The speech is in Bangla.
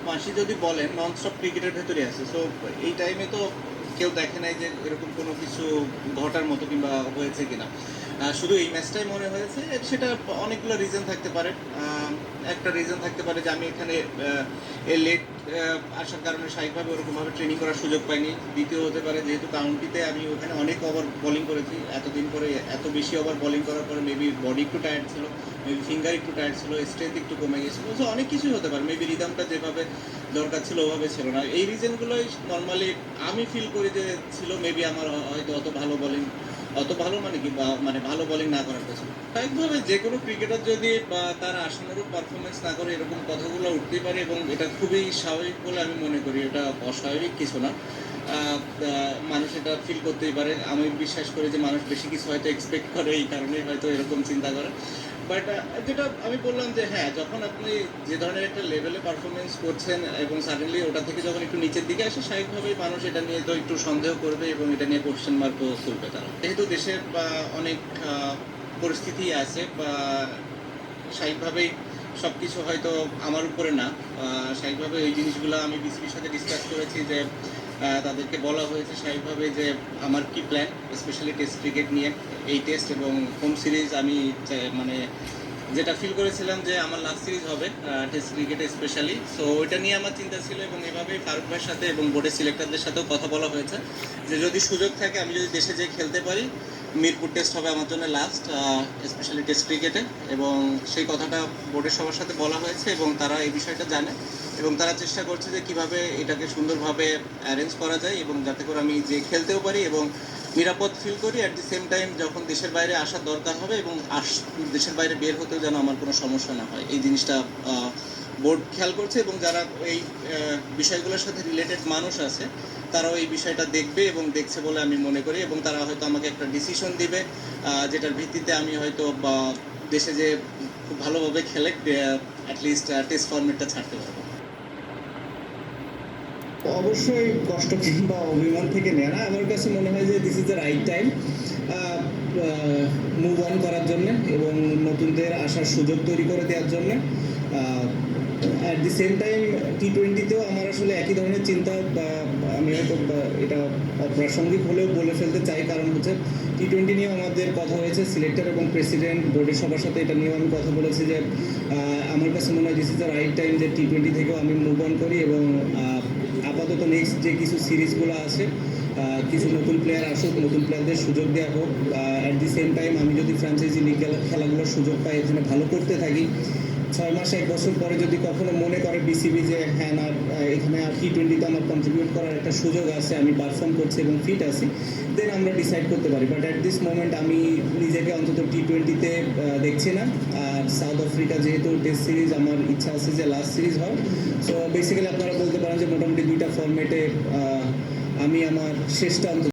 মাসই যদি বলেন নন স্টপ ক্রিকেটের ভেতরে আছে। সো এই টাইমে তো কেউ দেখে নাই যে এরকম কোনো কিছু ঘটার মতো কিংবা হয়েছে কিনা। শুধু এই ম্যাচটাই মনে হয়েছে, সেটা অনেকগুলো রিজন থাকতে পারে। একটা রিজন থাকতে পারে যে আমি এখানে লেট আসার কারণে স্বাভাবিকভাবে ওরকমভাবে ট্রেনিং করার সুযোগ পাইনি। দ্বিতীয় হতে পারে যেহেতু কাউন্টিতে আমি ওখানে অনেক ওভার বোলিং করেছি, এতদিন পরে এত বেশি ওভার বোলিং করার পরে মেবি বডি একটু টায়ার্ড ছিল, মেবি ফিঙ্গার একটু টায়ার্ড ছিল, স্ট্রেংথ একটু কমে গেছিলো। সো অনেক কিছুই হতে পারে, মেবি রিদমটা যেভাবে দরকার ছিল ওভাবে ছিল না। এই রিজনগুলোই নর্মালি আমি ফিল করি যে ছিল। মেবি আমার হয়তো অত ভালো বোলিং, অত ভালো মানে কি মানে ভালো বোলিং না করার পেছনে স্বাভাবিকভাবে যে কোনো ক্রিকেটার যদি তার আশানুরূপ পারফরমেন্স না করে এরকম কথাগুলো উঠতেই পারে, এবং এটা খুবই স্বাভাবিক বলে আমি মনে করি। এটা অস্বাভাবিক কিছু না। মানুষ এটা ফিল করতেই পারে। আমি বিশ্বাস করি যে মানুষ বেশি কিছু হয়তো এক্সপেক্ট করে, এই কারণেই হয়তো এরকম চিন্তা করে। বাট যেটা আমি বললাম যে হ্যাঁ, যখন আপনি যে ধরনের একটা লেভেলে পারফরমেন্স করছেন এবং সাডেনলি ওটা থেকে যখন একটু নিচের দিকে আসে, স্বাভাবিকভাবেই মানুষ এটা নিয়ে তো একটু সন্দেহ করবে এবং এটা নিয়ে কোশ্চেন মার্কও তুলবে তারা। যেহেতু দেশের অনেক পরিস্থিতি আছে, বা স্বাভাবিকভাবেই সব কিছু হয়তো আমার উপরে না। স্বাভাবিকভাবে এই জিনিসগুলো আমি বিসিবির সাথে ডিসকাস করেছি যে তাদেরকে বলা হয়েছে স্বাভাবিকভাবে যে আমার কি প্ল্যান, স্পেশালি টেস্ট ক্রিকেট নিয়ে। এই টেস্ট এবং হোম সিরিজ আমি মানে যেটা ফিল করেছিলাম যে আমার লাস্ট সিরিজ হবে টেস্ট ক্রিকেটে স্পেশালি। সো ওইটা নিয়ে আমার চিন্তা ছিল, এবং এভাবেই ফারুক ভাইয়ের সাথে এবং বোর্ডের সিলেক্টরদের সাথেও কথা বলা হয়েছে যে যদি সুযোগ থাকে আমি যদি দেশে যেয়ে খেলতে পারি, মিরপুর টেস্ট হবে আমার জন্য লাস্ট, স্পেশালি টেস্ট ক্রিকেটে। এবং সেই কথাটা বোর্ডের সবার সাথে বলা হয়েছে এবং তারা এই বিষয়টা জানে, এবং তারা চেষ্টা করছে যে কীভাবে এটাকে সুন্দরভাবে অ্যারেঞ্জ করা যায় এবং যাতে করে আমি যে খেলতেও পারি এবং নিরাপদ ফিল করি। অ্যাট দি সেম টাইম যখন দেশের বাইরে আসার দরকার হবে এবং দেশের বাইরে বের হতেও যেন আমার কোনো সমস্যা না হয়, এই জিনিসটা বোর্ড খেয়াল করছে। এবং যারা এই বিষয়গুলোর সাথে রিলেটেড মানুষ আছে তারাও এই বিষয়টা দেখবে এবং দেখছে বলে আমি মনে করি, এবং তারা হয়তো আমাকে একটা ডিসিশন দিবে যেটার ভিত্তিতে আমি হয়তো দেশে যে খুব ভালোভাবে খেলে অ্যাটলিস্ট টেস্ট ফরম্যাটটা ছাড়তে পারবো। অবশ্যই কষ্ট কিংবা অভিমান থেকে নেয় না। আমার কাছে মনে হয় যে this is the right time move on করার জন্য এবং নতুনদের আসার সুযোগ তৈরি করে দেওয়ার জন্য। অ্যাট দি সেম টাইম টি-20তেও আমার আসলে একই ধরনের চিন্তা, আমি হয়তো এটা অপ্রাসঙ্গিক হলেও বলে ফেলতে চাই, কারণ হচ্ছে টি-20 নিয়েও আমাদের কথা হয়েছে। সিলেক্টর এবং প্রেসিডেন্ট বোর্ডের সবার সাথে এটা নিয়েও আমি কথা বলেছি যে আমার কাছে মনে হয় this is the right time যে টি-20 থেকেও আমি মুভ অন করি, এবং আপাতত নেক্সট যে কিছু সিরিজগুলো আছে কিছু নতুন প্লেয়ার আসুক, নতুন প্লেয়ারদের সুযোগ দেওয়া হোক। অ্যাট দি সেম টাইম আমি যদি ফ্র্যাঞ্চাইজি লিগ খেলাগুলোর সুযোগ পাই, এখানে ভালো করতে থাকি, 6 মাস 1 বছর পরে যদি কখনো মনে করে বিসিবি যে হ্যাঁ না, এখানে আর টি-20তে আমার কন্ট্রিবিউট করার একটা সুযোগ আছে, আমি পারফর্ম করছি এবং ফিট আছি, দেন আমরা ডিসাইড করতে পারি। বাট অ্যাট দিস মোমেন্ট আমি নিজেকে অন্তত টি-20তে দেখছি না। আর সাউথ আফ্রিকা যেহেতু টেস্ট সিরিজ, আমার ইচ্ছা আছে যে লাস্ট সিরিজ হয়। সো বেসিক্যালি আপনারা বলতে পারেন যে মোটামুটি 2টা ফরম্যাটে আমি আমার শেষটা অন্তত